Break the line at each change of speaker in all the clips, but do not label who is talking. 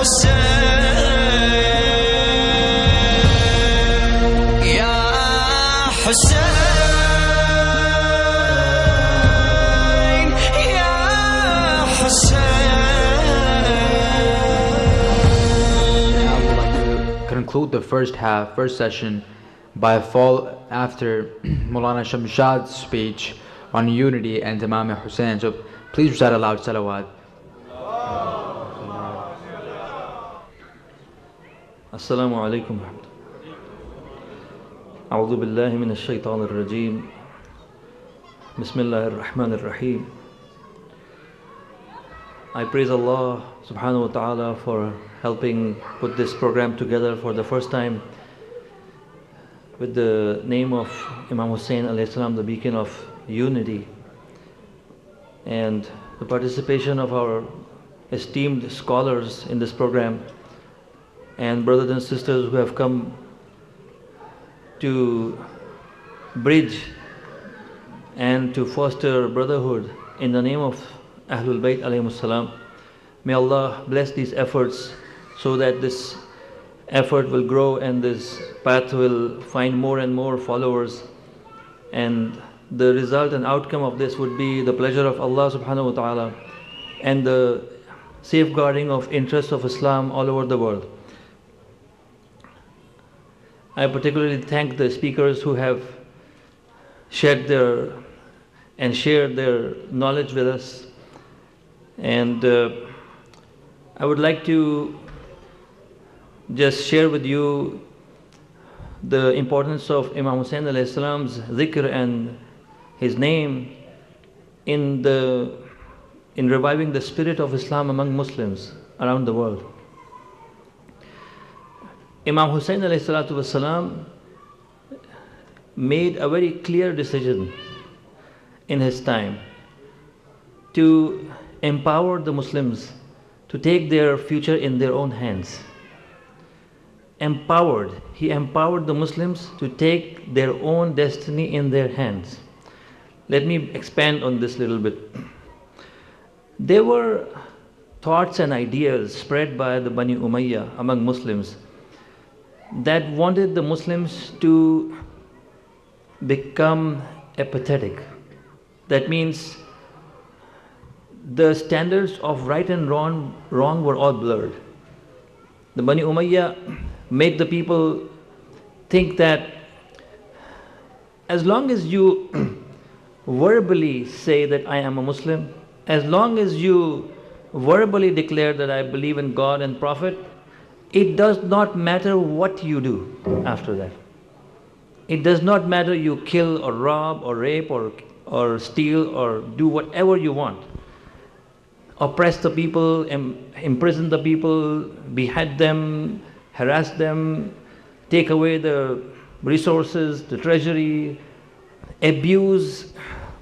Conclude the first session by a fall after Maulana Shamshad's speech on unity and Imam Hussain. So please recite aloud salawat.
Assalamu alaikum. A'udhu billahi minash shaitanir rajim. Bismillahir rahmanir rahim. I praise Allah subhanahu wa ta'ala for helping put this program together for the first time with the name of Imam Hussain alayhi salam, the beacon of unity, and the participation of our esteemed scholars in this program and brothers and sisters who have come to bridge and to foster brotherhood in the name of Ahlul Bayt alayhimus salam. May Allah bless these efforts so that this effort will grow and this path will find more and more followers, and the result and outcome of this would be the pleasure of Allah subhanahu wa ta'ala and the safeguarding of interests of Islam all over the world. I particularly thank the speakers who have shared their knowledge with us, and I would like to just share with you the importance of Imam Hussain alayhi salam's dhikr and his name in reviving the spirit of Islam among Muslims around the world. Imam Hussain alayhi salatu wasalam made a very clear decision in his time to empower the Muslims to take their future in their own hands. He empowered the Muslims to take their own destiny in their hands. Let me expand on this a little bit. There were thoughts and ideas spread by the Bani Umayyah among Muslims that wanted the Muslims to become apathetic. That means the standards of right and wrong were all blurred. The Bani Umayyah made the people think that as long as you verbally say that I am a Muslim, as long as you verbally declare that I believe in God and Prophet, it does not matter what you do after that. It does not matter you kill or rob or rape or steal or do whatever you want. Oppress the people, imprison the people, behead them, harass them, take away the resources, the treasury, abuse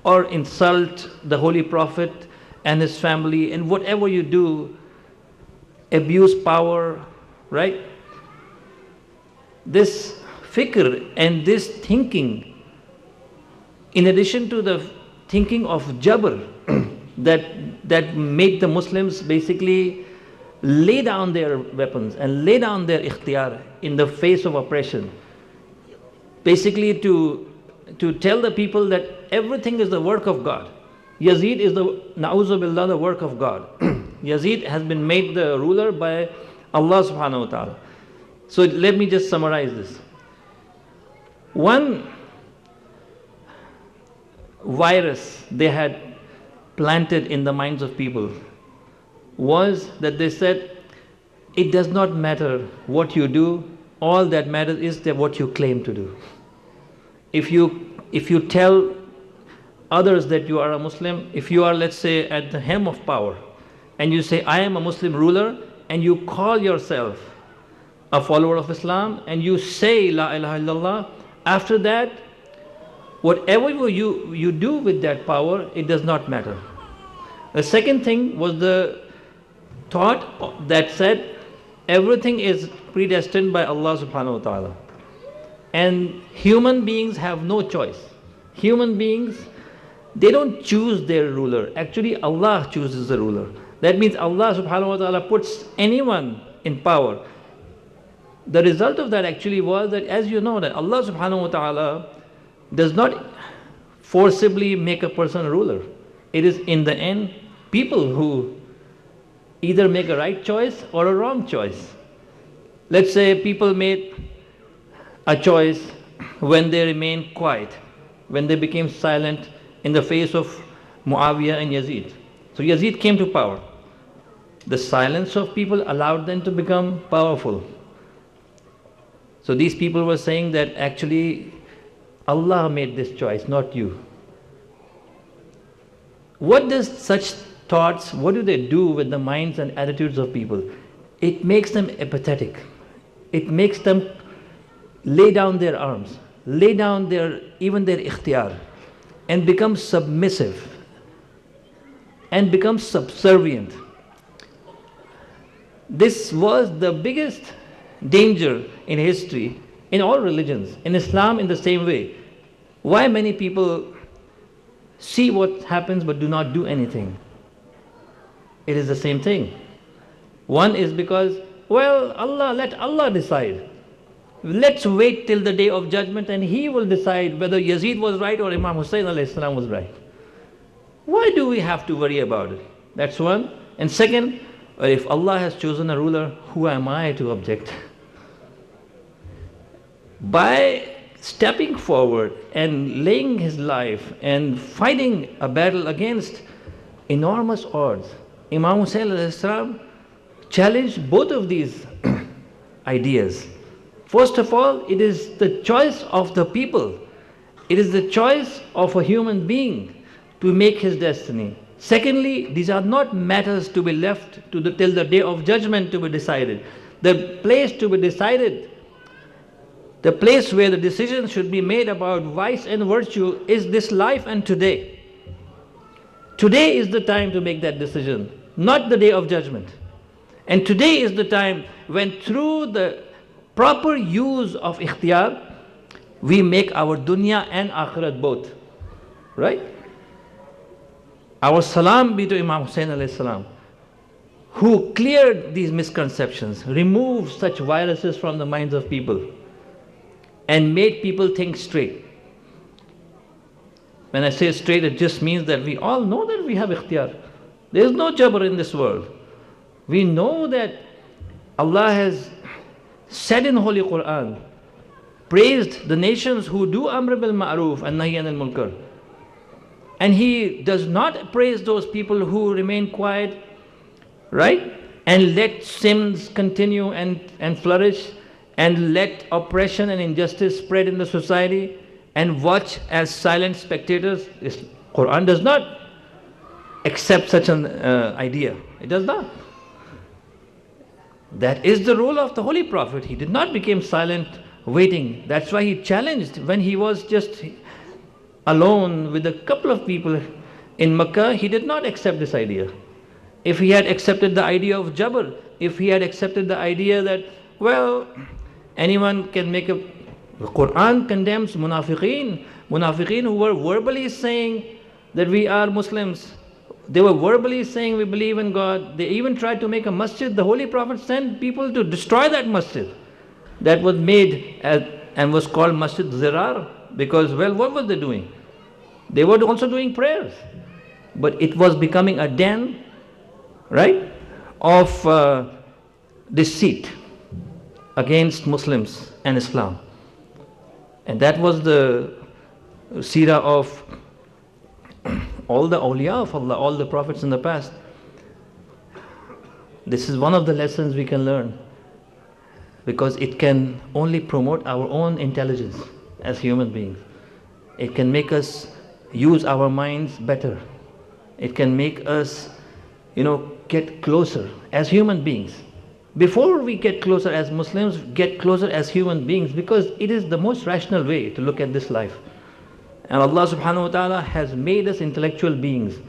or insult the Holy Prophet and his family, and whatever you do, abuse power, right? This fikr and this thinking, in addition to the thinking of jabr that made the Muslims basically lay down their weapons and lay down their ikhtiyar in the face of oppression, basically to tell the people that everything is the work of God. Yazid is na'uzu billah, the work of God. Yazid has been made the ruler by Allah subhanahu wa ta'ala. So let me just summarize this. One virus they had planted in the minds of people was that they said, it does not matter what you do, all that matters is that what you claim to do. If you tell others that you are a Muslim, if you are, let's say, at the helm of power, and you say, I am a Muslim ruler, and you call yourself a follower of Islam, and you say La ilaha illallah, after that, whatever you do with that power, it does not matter. The second thing was the thought that said everything is predestined by Allah subhanahu wa ta'ala. And human beings have no choice. Human beings, they don't choose their ruler. Actually, Allah chooses the ruler. That means Allah subhanahu wa ta'ala puts anyone in power. The result of that actually was that, as you know, that Allah subhanahu wa ta'ala does not forcibly make a person a ruler. It is in the end people who either make a right choice or a wrong choice. Let's say people made a choice when they remained quiet, when they became silent in the face of Muawiyah and Yazid. So Yazid came to power. The silence of people allowed them to become powerful. So these people were saying that actually Allah made this choice, not you. What does such thoughts, what do they do with the minds and attitudes of people? It makes them apathetic. It makes them lay down their arms, lay down even their ikhtiyar, and become submissive and become subservient. This was the biggest danger in history, in all religions, in Islam in the same way. Why many people see what happens but do not do anything? It is the same thing. One is because, well, let Allah decide. Let's wait till the day of judgment and He will decide whether Yazid was right or Imam Hussain alayhi salam was right. Why do we have to worry about it? That's one. And second, if Allah has chosen a ruler, who am I to object? By stepping forward and laying his life and fighting a battle against enormous odds, Imam Hussain alayhi salam challenged both of these ideas. First of all, it is the choice of the people. It is the choice of a human being to make his destiny. Secondly, these are not matters to be left till the day of judgment to be decided. The place to be decided, the place where the decision should be made about vice and virtue is this life and today. Today is the time to make that decision, not the day of judgment. And today is the time when through the proper use of ikhtiyar, we make our dunya and akhirat both. Right? Our salam be to Imam Hussain alayhi salam, who cleared these misconceptions, removed such viruses from the minds of people, and made people think straight. When I say straight, it just means that we all know that we have ikhtiyar. There is no jabr in this world. We know that Allah has said in Holy Quran, praised the nations who do amr bil ma'roof and nahy anil munkar. And He does not praise those people who remain quiet, right? And let sins continue and flourish, and let oppression and injustice spread in the society, and watch as silent spectators. Quran does not accept such an idea. It does not. That is the role of the Holy Prophet. He did not become silent waiting. That's why he challenged when he was just alone with a couple of people in Makkah. He did not accept this idea. If he had accepted the idea of Jabr, if he had accepted the idea that, well, anyone can make a... The Quran condemns munafiqeen who were verbally saying that we are Muslims. They were verbally saying we believe in God. They even tried to make a masjid. The Holy Prophet sent people to destroy that masjid that was made and was called Masjid Zirar, because, well, what were they doing? They were also doing prayers. But it was becoming a den, right, of deceit against Muslims and Islam. And that was the seerah of all the awliya of Allah, all the prophets in the past. This is one of the lessons we can learn, because it can only promote our own intelligence as human beings. It can make us use our minds better. It can make us, get closer as human beings. Before we get closer as Muslims, get closer as human beings, because it is the most rational way to look at this life. And Allah subhanahu wa ta'ala has made us intellectual beings.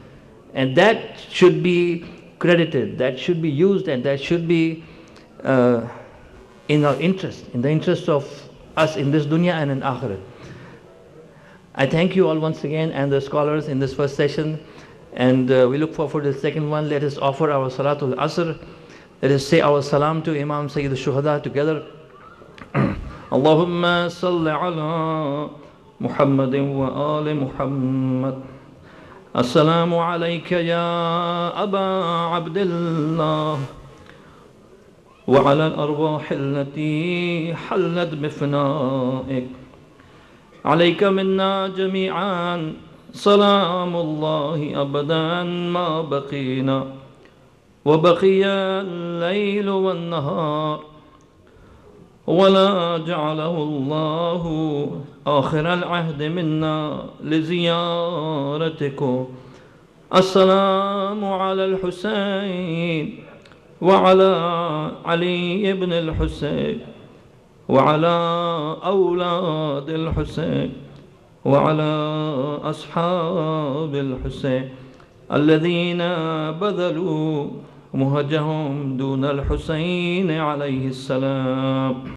And that should be credited, that should be used, and that should be in our interest, in the interest of us in this dunya and in akhirat. I thank you all once again and the scholars in this first session. And we look forward to the second one. Let us offer our Salatul Asr. Let us say our salam to Imam Sayyid al-Shuhada together. Allahumma salli ala Muhammadin wa ali Muhammad. Assalamu alayka ya Aba Abdullah wa ala al-arwah allati hallat bifna'ik. Alayka minna jami'an salamullahi abadan ma baqina wa baqiya al-layl wal-nahar ولا جعله الله آخر العهد منا لزيارتكم. السلام على الحسين وعلى علي بن الحسين وعلى أولاد الحسين وعلى أصحاب الحسين الذين بذلوا مهجهم دون الحسين عليه السلام.